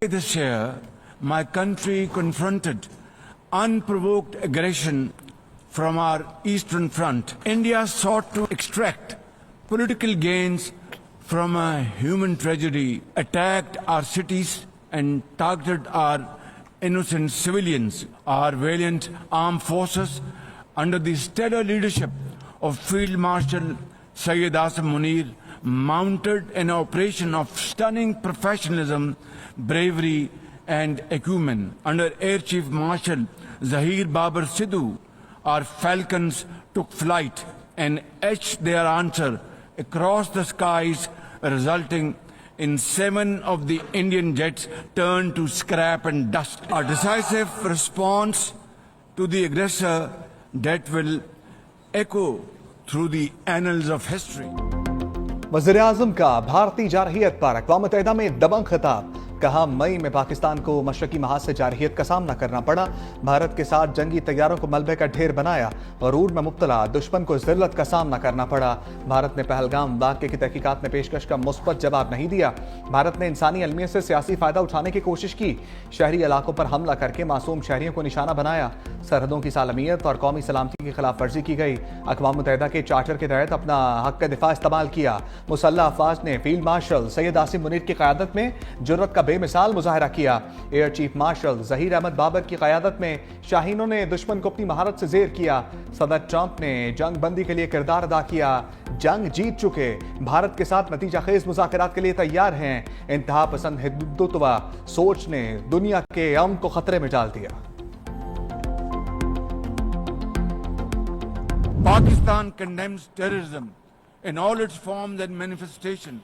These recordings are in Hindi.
this year, my country confronted unprovoked aggression from our eastern front. India sought to extract political gains from a human tragedy, attacked our cities and targeted our innocent civilians. Our valiant armed forces, under the stellar leadership of Field Marshal Syed Asim Munir, mounted an operation of stunning professionalism, bravery and acumen. Under Air Chief Marshal Zahir Babar Sidhu, our falcons took flight and etched their answer across the skies, resulting in 7 of the Indian jets turned to scrap and dust. A decisive response to the aggressor that will echo through the annals of history. वज़ीर-ए-आज़म का भारतीय जारहियत पर अक़वाम मुत्तहिदा में दबंग खिताब। कहा, मई में पाकिस्तान को मशरकी महाज से जारहियत का सामना करना पड़ा। भारत के साथ जंगी तैयारों को मलबे का ढेर बनाया। गरूर में मुब्तला दुश्मन को ज़िल्लत का सामना करना पड़ा। भारत ने पहलगाम वाक़े की तहकीकात में पेशकश का मुस्बत जवाब नहीं दिया। भारत ने इंसानी अलमियत से सियासी फ़ायदा उठाने की कोशिश की। शहरी इलाकों पर हमला करके मासूम शहरियों को निशाना बनाया। सरहदों की सालमियत और कौमी सलामती की खिलाफ वर्जी की गई। अक़वाम मुत्तहिदा के चार्टर के तहत अपना हक़ दिफ़ा इस्तेमाल किया। मुसल्लह अफ़वाज ने फील्ड मार्शल सैयद आसिम मुनीर की क़यादत में जुर्रत का बेमिसाल मुजाहरा किया। Air chief marshal Zaheer Ahmed Babar की क़यादत में शाहीनों ने दुश्मन को अपनी महारत से ज़ेर किया। सदर ट्रंप ने जंग बंदी के लिए किरदार अदा किया। जंग जीत चुके, भारत के साथ नतीजा खेज मुज़ाकरात के लिए तैयार हैं। इंतहा पसंद हिंदुत्व सोच ने दुनिया के अमन को खतरे में डाल दिया। Pakistan condemns terrorism in all its forms and manifestations.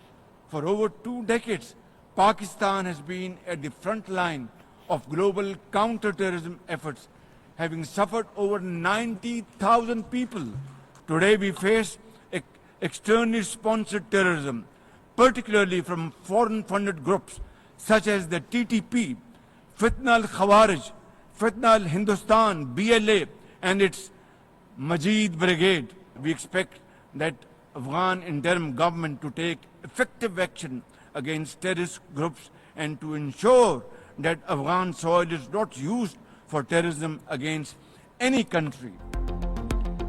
For over 2 decades, Pakistan has been at the front line of global counter-terrorism efforts, having suffered over 90,000 people. Today we face externally sponsored terrorism, particularly from foreign-funded groups such as the TTP, Fitna al-Khawarij, Fitna al-Hindustan, BLA, and its Majid Brigade. We expect that Afghan interim government to take effective action against terrorist groups and to ensure that Afghan soil is not used for terrorism against any country.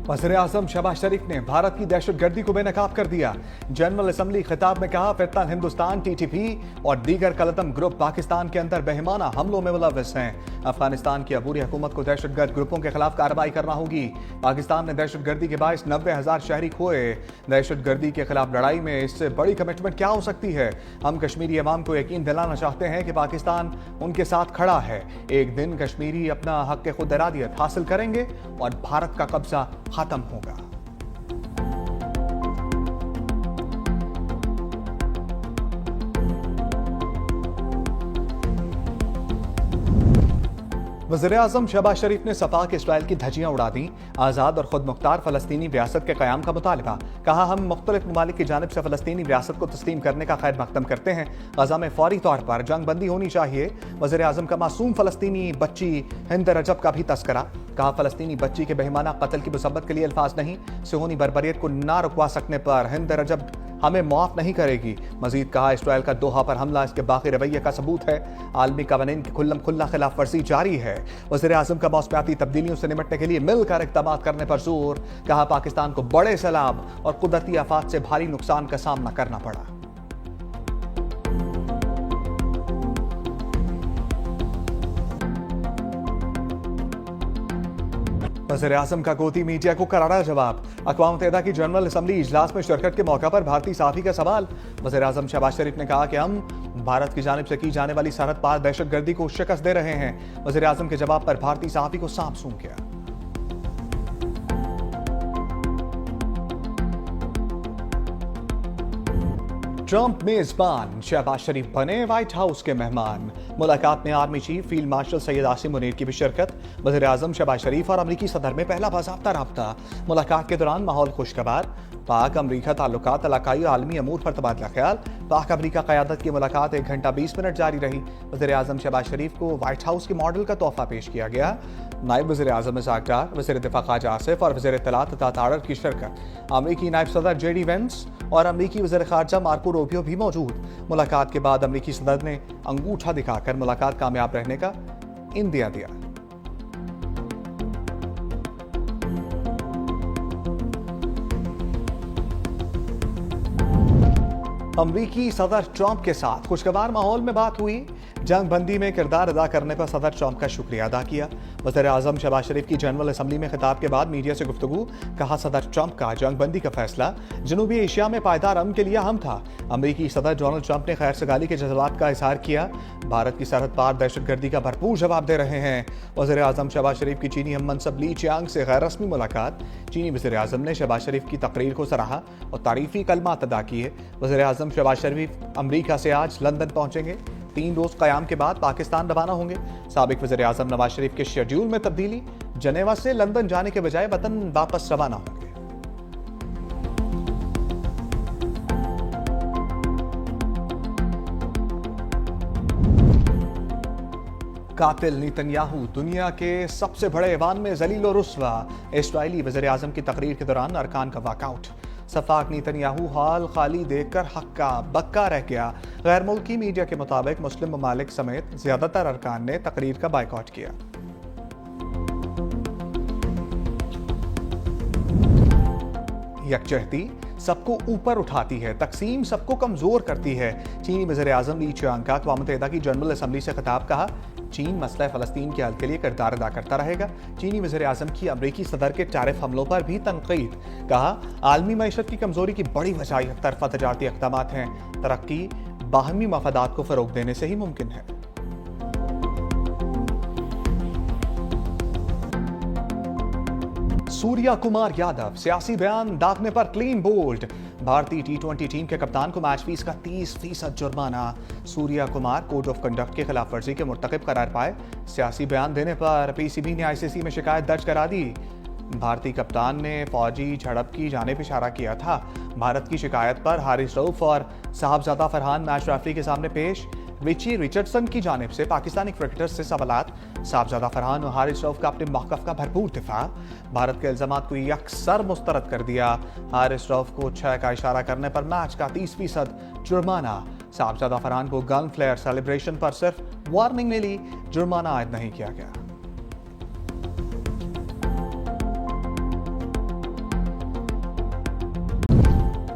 वज़ीर-ए-आज़म शहबाज शरीफ ने भारत की दहशतगर्दी को बेनकाब कर दिया। जनरल असम्बली खिताब में कहा, फितना हिंदुस्तान, TTP और दीगर कलतम ग्रुप पाकिस्तान के अंदर बेहमाना हमलों में मुलव्वस हैं। अफगानिस्तान की अबूरी हुकूमत को दहशतगर्द ग्रुपों के खिलाफ कार्रवाई करना होगी। पाकिस्तान ने दहशतगर्दी के बायस 90,000 शहरी खोए। दहशतगर्दी के खिलाफ लड़ाई में इससे बड़ी कमिटमेंट क्या हो सकती है? हम कश्मीरी अवाम को यकीन दिलाना चाहते हैं कि पाकिस्तान उनके साथ खड़ा है। एक दिन कश्मीरी अपना हक खुद इरादियत हासिल करेंगे और भारत का कब्जा खत्म होगा। वज़ीर-ए-आज़म शहबाज शरीफ ने सफा के इसराइल की धज्जियां उड़ा दी। आज़ाद और खुद मुख्तार फ़लस्तीनी रियासत के क़याम का मुतालबा। कहा, हम मुख्तलिफ ममालिक की जानिब से फ़लस्तीनी रियासत को तस्लीम करने का खैर मकदम करते हैं। गज़ा में फ़ौरी तौर पर जंग बंदी होनी चाहिए। वज़ीर-ए-आज़म का मासूम फ़लस्तीनी बच्ची हिंद रजब का भी तस्करा। कहा, फ़लस्तीनी बच्ची के बेईमाना कत्ल की मुसब्बत के लिए अल्फाज नहीं। सिहोनी बर्बरियत को ना रुकवा सकने पर हिंद रजब हमें माफ़ नहीं करेगी। मजीद कहा, इसराइल का दोहा पर हमला इसके बाकी रवैये का सबूत है। आलमी कवानीन की खुल्लम खुल्ला खिलाफ वर्जी जारी है। वज़ीर-ए-आज़म का मौसमियाती तब्दीलियों से निपटने के लिए मिलकर इक़दाम करने पर जोर। कहा, पाकिस्तान को बड़े सैलाब और कुदरती आफात से भारी नुकसान का सामना करना पड़ा। वज़ीर-ए-आज़म का गोदी मीडिया को करारा जवाब। अक़वाम मुत्तहिदा की जनरल असम्बली इजलास में शिरकत के मौका पर भारतीय सहाफ़ी का सवाल। वज़ीर-ए-आज़म शहबाज शरीफ ने कहा कि हम भारत की जानिब से की जाने वाली सरहद पार दहशतगर्दी को शिकस्त दे रहे हैं। वज़ीर-ए-आज़म के जवाब पर भारतीय सहाफ़ी को सांप सूंघ गया। ट्रंप मेजबान, शहबाज शरीफ बने व्हाइट हाउस के मेहमान। मुलाकात में army chief field marshal Syed Asim Munir की भी शिरकत। वज़ीर-ए-आज़म शहबाज शरीफ और अमरीकी सदर में पहला बाज़ाब्ता राब्ता। मुलाकात के दौरान माहौल खुशगवार। पाक अमरीका ताल्लुकात इलाकाई और आलमी अमूर पर तबादला ख्याल। पाक अमरीका क़यादत की मुलाकात 1 घंटा 20 मिनट जारी रही। वज़ीर-ए-आज़म शहबाज शरीफ को व्हाइट हाउस के मॉडल का तोहफा पेश किया गया। नायब वज़ीर-ए-आज़म इसाक डार, वज़ीर दिफ़ा ख़ाजा आसिफ और वज़ीर इत्तलात तथा ताड़र की शिरकत। अमरीकी नायब सदर JD वेंस और अमरीकी वज़ीर ख़ारजा मार्को रूबियो भी मौजूद। मुलाकात के बाद अमरीकी सदर ने अंगूठा दिखाकर मुलाकात कामयाब रहने का इंदिया दिया। अमरीकी सदर ट्रंप के साथ खुशगवार माहौल में बात हुई। जंग बंदी में किरदार अदा करने पर सदर ट्रंप का शुक्रिया अदा किया। वज़ीर आज़म शहबाज शरीफ की जनरल असम्बली में खिताब के बाद मीडिया से गुफ्तगू। कहा, सदर ट्रंप का जंग बंदी का फैसला जनूबी एशिया में पायदार अमन के लिए अहम था। अमरीकी सदर डोनाल्ड ट्रंप ने खैर सगाली के जज्बात का इजहार किया। भारत की सरहद पार दहशतगर्दी का भरपूर जवाब दे रहे हैं। वज़ीर आज़म शहबाज शरीफ की चीनी हम मनसब ली चियांग से गैर रस्मी मुलाकात। चीनी वज़ीर आज़म ने शहबाज शरीफ की तकरीर को सराहा और तारीफी कलमात अदा किए। वज़ीर आज़म शहबाज शरीफ अमरीका से आज लंदन पहुंचेंगे। 3 रोज कयाम के बाद पाकिस्तान रवाना होंगे। साबिक वज़ीर आज़म नवाज शरीफ के शेड्यूल में तब्दीली, जनेवा से लंदन जाने के बजाय वतन वापस रवाना होंगे। कातिल नेतन्याहू दुनिया के सबसे बड़े ऐवान में जलील और रुस्वा। इस्राएली वज़ीर आज़म की तकरीर के दौरान अरकान का वॉकआउट। सफाक नेतन्याहू हाल खाली देखकर हक्का बक्का रह गया। गैर मुल्की मीडिया के मुताबिक मुस्लिम ममालिक समेत ज्यादातर अरकान ने तकरीर का बायकॉट किया। यकजहती सबको ऊपर उठाती है, तकसीम सबको कमजोर करती है। चीनी वज़ीर आज़म ली चियांग का अक़वाम मुत्तहिदा की जनरल असम्बली से खिताब। कहा, चीन मसला फ़लस्तीन के हल के लिए किरदार अदा करता रहेगा। चीनी वज़ीर आज़म की अमरीकी सदर के टैरिफ हमलों पर भी तनकीद। कहा, आलमी मईशत की कमजोरी की बड़ी वजह एक तरफा तजारती इक़दामात हैं। तरक्की बाहमी मफादात को फ़रोग़ देने से ही मुमकिन है। सूर्या कुमार यादव सियासी बयान दागने पर क्लीन बोल्ड। भारतीय T20 टीम के कप्तान को मैच फीस का 30% जुर्माना। Surya Kumar code of conduct की खिलाफ वर्जी के मुर्तकिब करार पाए। सियासी बयान देने पर PCB ने ICC में शिकायत दर्ज करा दी। भारतीय कप्तान ने फौजी झड़प की जानिब इशारा किया था। भारत की शिकायत पर हारिस रऊफ और साहबजादा फरहान मैच रेफरी के सामने पेश। रिची रिचर्डसन की जानिब से पाकिस्तानी क्रिकेटर्स से सवालात। साहबजादा फरहान और हारिस रऊफ का अपने मौक़िफ़ का भरपूर दिफा। भारत के इल्ज़ामात को यकसर मुस्तरद कर दिया। हारिस रऊफ को 6 का इशारा करने पर मैच का 30% जुर्माना। साहबजादा फरहान को गन फ्लेयर सेलिब्रेशन पर सिर्फ वार्निंग मिली, जुर्माना आयद नहीं किया गया।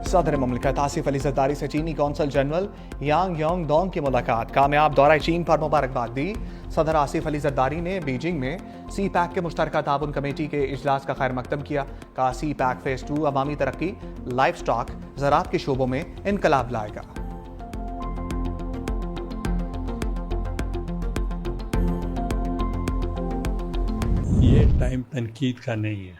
सदर ममलिकत आसिफ अली जरदारी से चीनी कौंसल जनरल यांग योंग डोंग की मुलाकात। कामयाब दौरा चीन पर मुबारकबाद दी। सदर आसिफ अली जरदारी ने बीजिंग में CPEC के मुश्तरका ताउन कमेटी के इजलास का खैर मकदम किया। कहा, CPEC फेज 2 अवामी तरक्की, लाइफ स्टॉक, ज़राअत के शोबों में इनकलाब लाएगा। ये टाइम तनकीद का नहीं है।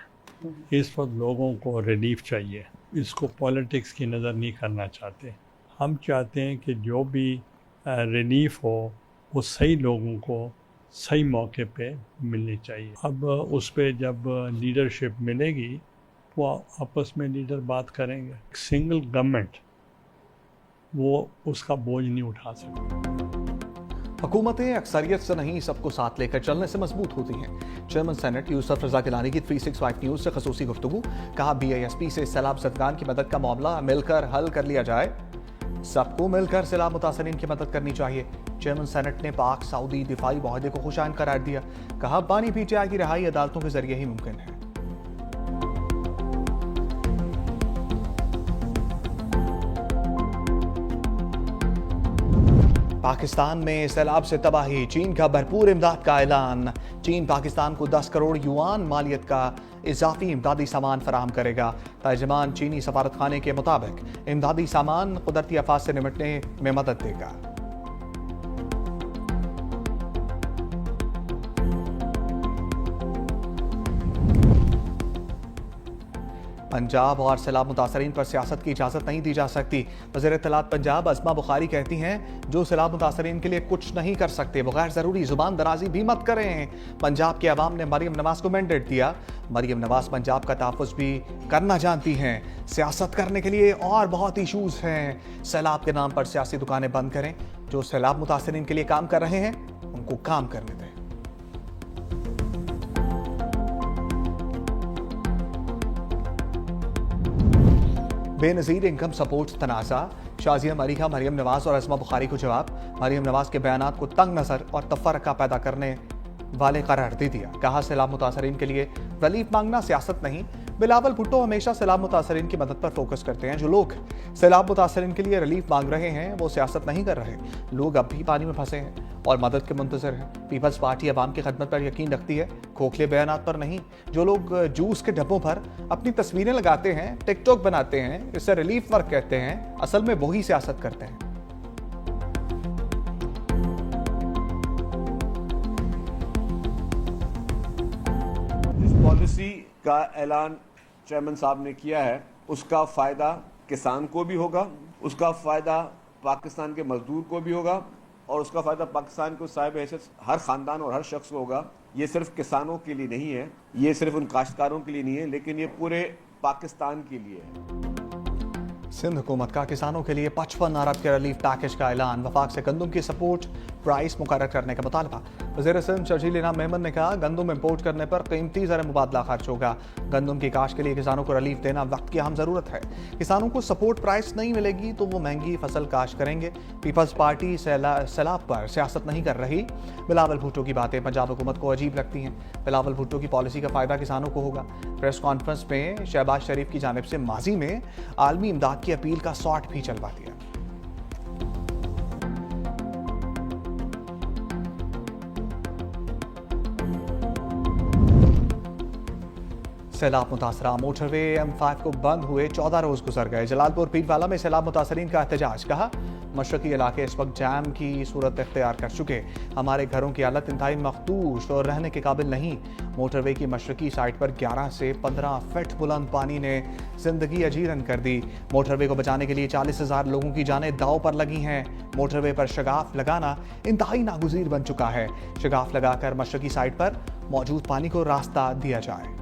इस वक्त लोगों को रिलीफ चाहिए। इसको पॉलिटिक्स की नज़र नहीं करना चाहते। हम चाहते हैं कि जो भी रिलीफ हो वो सही लोगों को सही मौके पे मिलनी चाहिए। अब उस पे जब लीडरशिप मिलेगी वो आपस में लीडर बात करेंगे। सिंगल गवर्नमेंट वो उसका बोझ नहीं उठा सकती। हुकूमतें अक्सरियत से नहीं सबको साथ लेकर चलने से मजबूत होती हैं। चेयरमैन सेनेट यूसुफ रजा गिलानी की 365 न्यूज़ से खसूसी गुफ्तगू। कहा, BISP से सैलाब ज़दगान की मदद का मामला मिलकर हल कर लिया जाए। सबको मिलकर सैलाब मुतासरीन की मदद करनी चाहिए। चेयरमैन सेनेट ने पाक सऊदी दिफाई मुआहदे को खुशाइन करार दिया। कहा, बानी PTI की रिहाई अदालतों के जरिए ही मुमकिन है। पाकिस्तान में सैलाब से तबाही, चीन का भरपूर इमदाद का ऐलान। चीन पाकिस्तान को 10 करोड़ युआन मालियत का इजाफी इमदादी सामान फराहम करेगा। तर्जमान चीनी सफारतखाने के मुताबिक इमदादी सामान कुदरती आफात से निपटने में मदद देगा। पंजाब और सैलाब मुतासरीन पर सियासत की इजाज़त नहीं दी जा सकती। वज़ीर इत्तलात पंजाब अज़मा बुखारी कहती हैं, जो सैलाब मुतासरीन के लिए कुछ नहीं कर सकते वो गैर ज़रूरी ज़ुबान दराजी भी मत करें। पंजाब की आवाम ने मरियम नवाज़ को मैंडेट दिया। मरियम नवाज़ पंजाब का तहफ़्फ़ुज़ भी करना जानती हैं। सियासत करने के लिए और बहुत इशूज़ हैं। सैलाब के नाम पर सियासी दुकानें बंद करें। जो सैलाब मुतासरीन के लिए काम कर रहे हैं उनको काम करने दें। बेनज़ीर इनकम सपोर्ट तनाज़ा, शाजिया मलिका मरियम नवाज और अज़मा बुखारी को जवाब। मरियम नवाज के बयानात को तंग नज़र और तफरका पैदा करने वाले करार दे दिया। कहा सैलाब मुतासरीन के लिए रिलीफ मांगना सियासत नहीं। बिलावल भुट्टो हमेशा सैलाब मुतासरीन की मदद पर फोकस करते हैं। जो लोग सैलाब मुतासरीन के लिए रिलीफ मांग रहे हैं वो सियासत नहीं कर रहे। लोग अब भी पानी में फंसे हैं और मदद के मुंतजर हैं। पीपल्स पार्टी अवाम की खदमत पर यकीन रखती है, खोखले बयानात पर नहीं। जो लोग जूस के डब्बों पर अपनी तस्वीरें लगाते हैं, टिकटॉक बनाते हैं, इससे रिलीफ वर्क कहते हैं, असल में वही सियासत करते हैं। जिस पॉलिसी का ऐलान चेयरमैन साहब ने किया है उसका फ़ायदा किसान को भी होगा, उसका फ़ायदा पाकिस्तान के मजदूर को भी होगा और उसका फ़ायदा पाकिस्तान को साहिब हैसियत हर ख़ानदान और हर शख्स को होगा। ये सिर्फ किसानों के लिए नहीं है, ये सिर्फ उन काश्तकारों के लिए नहीं है, लेकिन ये पूरे पाकिस्तान के लिए है। सिंध हुकूमत का किसानों के लिए 55 अरब के रिलीफ पैकेज का ऐलान। वफाक से गंदम की सपोर्ट प्राइस मुकर्रर करने का मुतालबा। वज़ीर सिंध शर्जील इनाम मेमन ने कहा, गंदम इंपोर्ट करने पर कीमती ज़र मुबादला खर्च होगा। गंदम की काश्त के लिए किसानों को रिलीफ देना वक्त की अहम ज़रूरत है। किसानों को सपोर्ट प्राइस नहीं मिलेगी तो वो महंगी फसल काश्त करेंगे। पीपल्स पार्टी सैलाब पर सियासत नहीं कर रही। बिलावल भुट्टो की बातें पंजाब हुकूमत को अजीब लगती हैं। बिलावल भुट्टो की पॉलिसी का फ़ायदा किसानों को होगा। प्रेस कॉन्फ्रेंस में शहबाज शरीफ की जानिब से माजी में आलमी इमदाद की अपील का शॉट भी चलवा दिया। सैलाब मुतासरा मोटरवे M5 को बंद हुए 14 रोज गुजर गए। जलालपुर पीरवाला में सैलाब मुतासरीन का एहतजाज। कहा, मशरकी इलाके इस वक्त जैम की सूरत इख्तियार कर चुके। हमारे घरों की हालत इंतहाई मखदूश और रहने के काबिल नहीं। मोटरवे की मशरकी साइड पर 11 से 15 फीट बुलंद पानी ने जिंदगी अजीरन कर दी। मोटरवे को बचाने के लिए 40,000 लोगों की जानें दाव पर लगी हैं। मोटरवे पर शगाफ लगाना इंतहाई नागुज़ीर बन चुका है। शगाफ लगाकर मशरकी साइड पर मौजूद पानी को रास्ता दिया जाए।